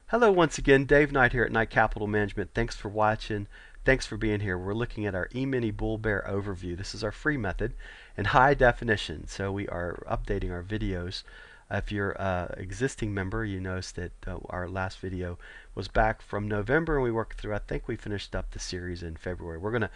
Hello once again, Dave Knight here at Knight Capital Management. Thanks for watching. Thanks for being here. We're looking at our eMini Bull Bear overview. This is our free method in high definition. So we are updating our videos. If you're an existing member, you notice that our last video was back from November and we worked through, I think we finished up the series in February. We're going to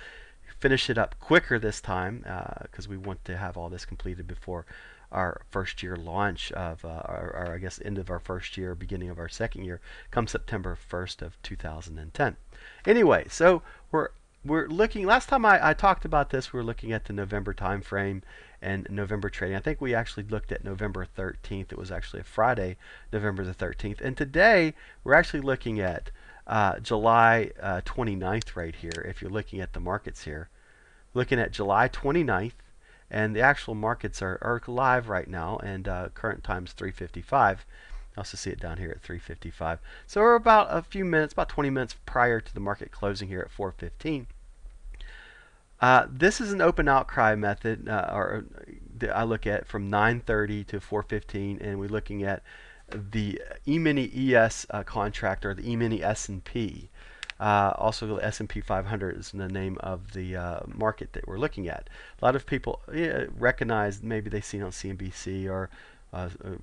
finish it up quicker this time because we want to have all this completed before our first year launch of our I guess end of our first year, beginning of our second year, come September 1st of 2010. Anyway, so we're looking. Last time I talked about this, we were looking at the November time frame and November trading. I think we actually looked at November 13th. It was actually a Friday, November the 13th. And today we're actually looking at July 29th right here. If you're looking at the markets here, looking at July 29th. And the actual markets are live right now, and current time is 3:55. I also see it down here at 3:55. So we're about a few minutes, about 20 minutes prior to the market closing here at 4:15. This is an open outcry method, or I look at from 9:30 to 4:15, and we're looking at the eMini ES contract, or the eMini S&P. Also, the S&P 500 is the name of the market that we're looking at. A lot of people recognize, maybe they've seen it on CNBC or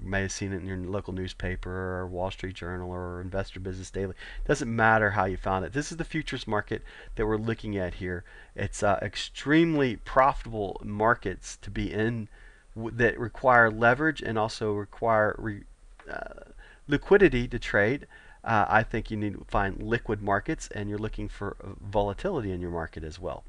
may have seen it in your local newspaper or Wall Street Journal or Investor Business Daily. Doesn't matter how you found it. This is the futures market that we're looking at here. It's extremely profitable markets to be in that require leverage and also require liquidity to trade. I think you need to find liquid markets, and you're looking for volatility in your market as well.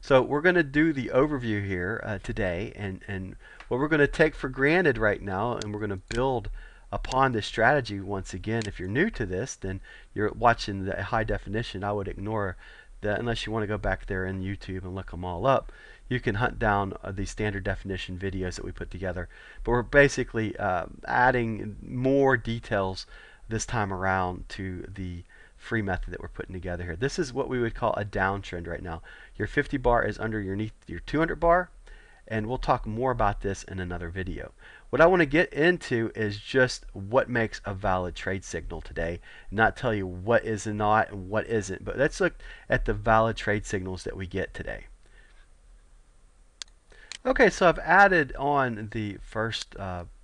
So we're going to do the overview here today, and what we're going to take for granted right now, and we're going to build upon this strategy once again. If you're new to this, then you're watching the high definition. I would ignore that unless you want to go back there in YouTube and look them all up. You can hunt down the standard definition videos that we put together, but we're basically adding more details this time around to the free method that we're putting together here. This is what we would call a downtrend right now. Your 50 bar is underneath your 200 bar, and we'll talk more about this in another video. What I want to get into is just what makes a valid trade signal today, not tell you what is not and what isn't, but let's look at the valid trade signals that we get today. Okay, so I've added on the first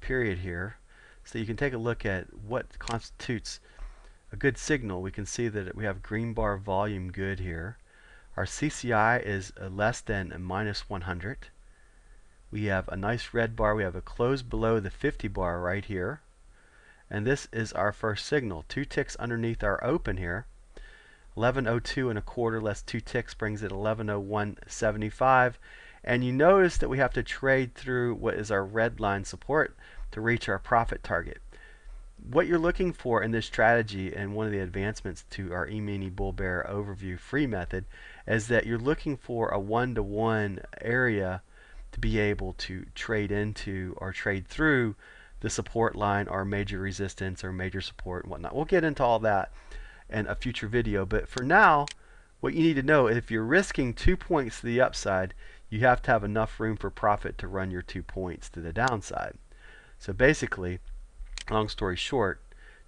period here, so you can take a look at what constitutes a good signal. We can see that we have green bar volume good here. Our CCI is less than a minus 100. We have a nice red bar. We have a close below the 50 bar right here. And this is our first signal. 2 ticks underneath our open here. 1102 and a quarter less 2 ticks brings it 1101.75. And you notice that we have to trade through what is our red line support to reach our profit target. What you're looking for in this strategy, and one of the advancements to our eMini Bull Bear overview free method, is that you're looking for a one-to-one area to be able to trade into or trade through the support line or major resistance or major support and whatnot. We'll get into all that in a future video, but for now, what you need to know, if you're risking 2 points to the upside, you have to have enough room for profit to run your 2 points to the downside. So basically, long story short,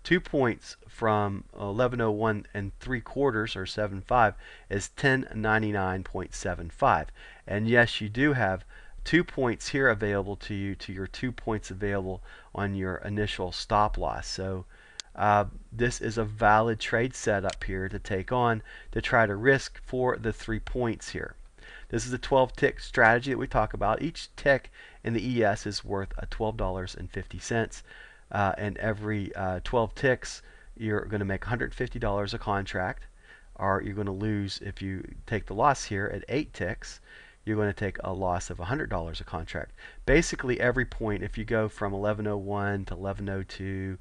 2 points from 1101 and 3/4 or 75 is 1099.75. And yes, you do have 2 points here available to you, to your 2 points available on your initial stop loss. So this is a valid trade setup here to take on to try to risk for the 3 points here. This is a 12 tick strategy that we talk about. Each tick in the ES is worth $12.50. And every 12 ticks, you're going to make $150 a contract, or you're going to lose, if you take the loss here at 8 ticks, you're going to take a loss of $100 a contract. Basically, every point, if you go from 1101 to 1102,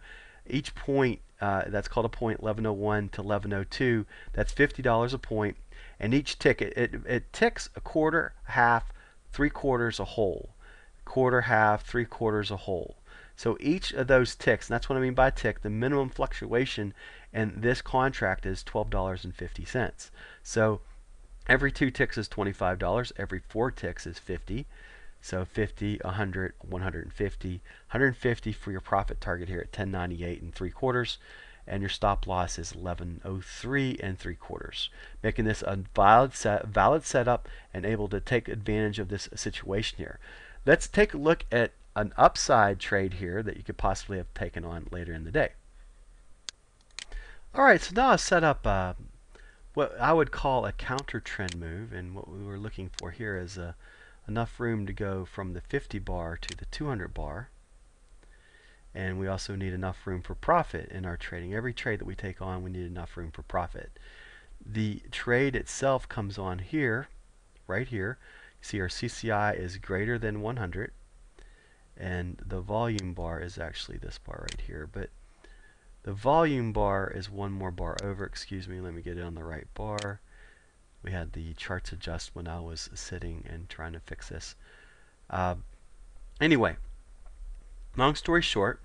each point, that's called a point, 1101 to 1102, that's $50 a point. And each tick, it ticks a quarter, half, 3/4, a whole. Quarter, half, 3/4, a whole. So each of those ticks, and that's what I mean by tick, the minimum fluctuation in this contract is $12.50. So every 2 ticks is $25. Every 4 ticks is 50. So 50, 100, 150, 150 for your profit target here at 10.98 and 3/4. and your stop loss is 1103 and 3/4, making this a valid setup and able to take advantage of this situation here. Let's take a look at an upside trade here that you could possibly have taken on later in the day. Alright, so now I've set up what I would call a counter trend move, and what we were looking for here is enough room to go from the 50 bar to the 200 bar. And we also need enough room for profit in our trading. Every trade that we take on, we need enough room for profit. The trade itself comes on here, right here. You see our CCI is greater than 100, and the volume bar is actually this bar right here. But the volume bar is one more bar over. Excuse me, let me get it on the right bar. We had the charts adjust when I was sitting and trying to fix this. Anyway, long story short,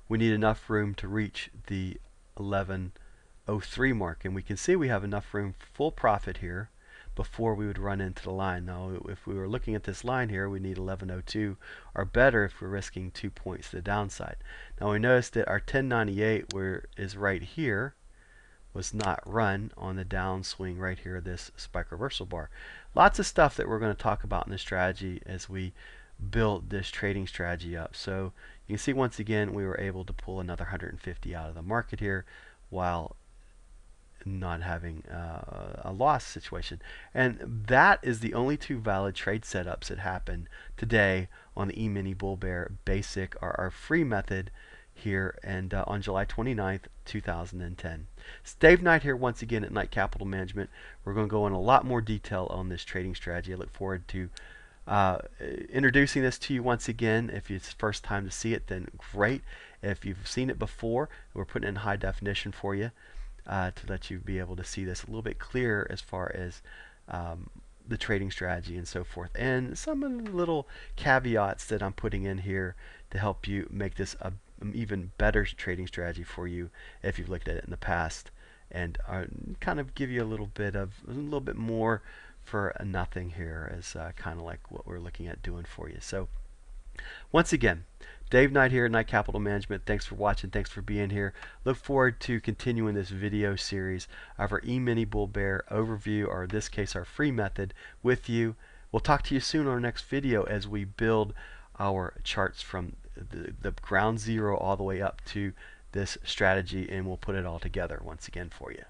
we need enough room to reach the 1103 mark, and we can see we have enough room for full profit here before we would run into the line. Now if we were looking at this line here, we need 1102 or better if we're risking 2 points to the downside. Now we notice that our 1098 is right here was not run on the downswing right here, this spike reversal bar. Lots of stuff that we're going to talk about in this strategy as we build this trading strategy up. So you can see once again we were able to pull another 150 out of the market here while not having a loss situation. And that is the only two valid trade setups that happened today on the eMini Bull Bear Basic, or our free method here, and on July 29th, 2010. It's Dave Knight here once again at Knight Capital Management. We're going to go in a lot more detail on this trading strategy. I look forward to introducing this to you once again. If it's the first time to see it, then great. If you've seen it before, we're putting it in high definition for you to let you be able to see this a little bit clearer as far as the trading strategy and so forth, and some of the little caveats that I'm putting in here to help you make this an even better trading strategy for you if you've looked at it in the past, and kind of give you a little bit more for nothing here, as kind of like what we're looking at doing for you. So once again, Dave Knight here at Knight Capital Management. Thanks for watching. Thanks for being here. Look forward to continuing this video series of our eMini Bull Bear overview, or in this case our free method, with you. We'll talk to you soon on our next video as we build our charts from the ground zero all the way up to this strategy, and we'll put it all together once again for you.